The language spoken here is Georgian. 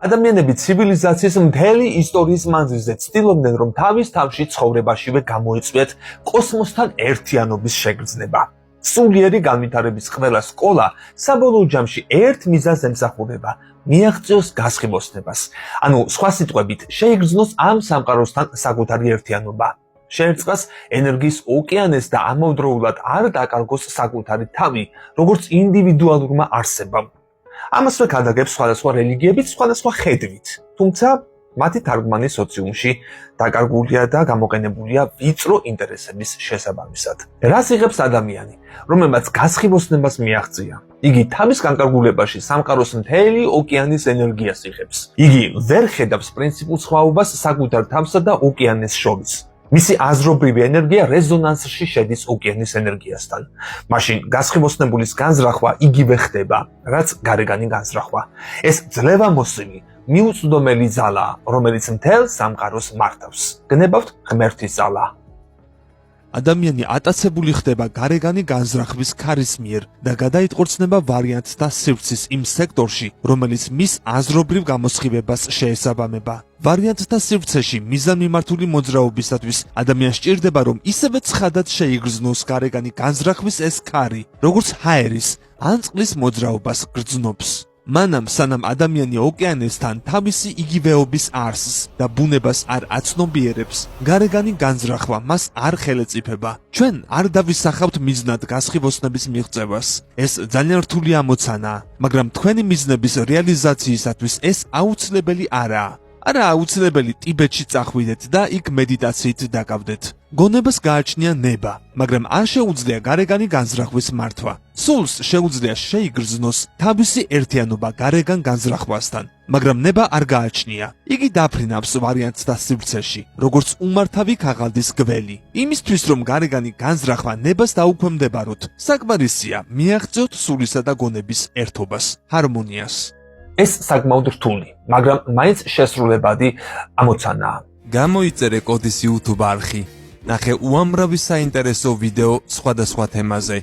ადამიანები ცივილიზაციის მთელი ისტორიის მანძილზე ცდილობდნენ, რომ თავის თავში ცხოვრებაშივე გამოეწვიათ კოსმოსთან ერთიანობის შეგრძნება. სულიერი განვითარების ყველა სკოლა საბოლოო ჯამში ერთ მიზანს ემსახურება: მიაღწიოს გასხივოსნებას. ანუ სხვა სიტყვებით, შეიგრძნოს ამ სამყაროსთან საკუთარი ერთიანობა. შეერწყას ენერგიის ოკეანეს და ამავდროულად არ დაკარგოს საკუთარი თავი, როგორც ინდივიდუალურმა არსებამ. ამასვე გადაგებს სხვადასხვა რელიგიებით, სხვადასხვა ხედვით. თუმცა მათი თარგმანი სოციუმში დაკარგულია და გამოყენებულია ვიწრო ინტერესების შესაბამისად. რას იღებს ადამიანი, რომელმაც გასხივოსნებას მიაღწია? იგი თავის განკარგულებაში სამყაროს მთელი ოკეანის ენერგიას იღებს. იგი ვერ ხედავს პრინციპულ სხვაობას საკუთარ თავსა და ოკეანეს შორის. მისი აზრობრივი ენერგია რეზონანსში შედის ოკეანის ენერგიასთან. მაშინ გასხივოსნებულის განზრახვა იგივე ხდება, რაც გარეგანი განზრახვა. ეს ძლევამოსილი, მიუწვდომელი ძალაა, რომელიც მთელ სამყაროს მართავს. გნებავთ ღმერთის ძალა. ადამიანი ატაცებული ხდება გარეგანი განზრახვის ქარის მიერ და გადაიტყორცნება ვარიანტთა სივრცის იმ სექტორში, რომელიც მის აზრობრივ გამოსხივებას შეესაბამება. ვარიანტთა სივრცეში მიზანმიმართული მოძრაობისათვის ადამიანს სჭირდება, რომ ისევე ცხადად შეიგრძნოს გარეგანი განზრახვის ეს ქარი, როგორც ჰაერის ან წყლის მოძრაობას გრძნობს. მანამ სანამ ადამიანი ოკეანესთან თავისი იგივეობის არსს და ბუნებას არ აცნობიერებს, გარეგანი განზრახვა მას არ ხელეწიფება. ჩვენ არ დავისახავთ მიზნად გასხივოსნების მიღწევას. ეს ძალიან რთული ამოცანაა, მაგრამ თქვენი მიზნების რეალიზაციისათვის ეს აუცილებელი არაა. არა აუცილებელი ტიბეტში წახვიდეთ და იქ მედიტაციით დაკავდეთ. გონებას გააჩნია ნება, მაგრამ არ შეუძლია გარეგანი განზრახვის მართვა. სულს შეუძლია შეიგრძნოს თავისი ერთიანობა გარეგან განზრახვასთან, მაგრამ ნება არ გააჩნია. იგი დაფრინავს ვარიანტთა სივრცეში, როგორც უმართავი ქაღალდის გველი. იმისთვის, რომ გარეგანი განზრახვა ნებას დაუქვემდებაროთ, საკმარისია მიაღწიოთ სულისა და გონების ერთობას, ჰარმონიას. ეს საკმაოდ რთული, მაგრამ მაინც შესრულებადი ამოცანაა. გამოიწერე კოდის YouTube არხი. ნახე უამრავი საინტერესო ვიდეო სხვადასხვა თემაზე.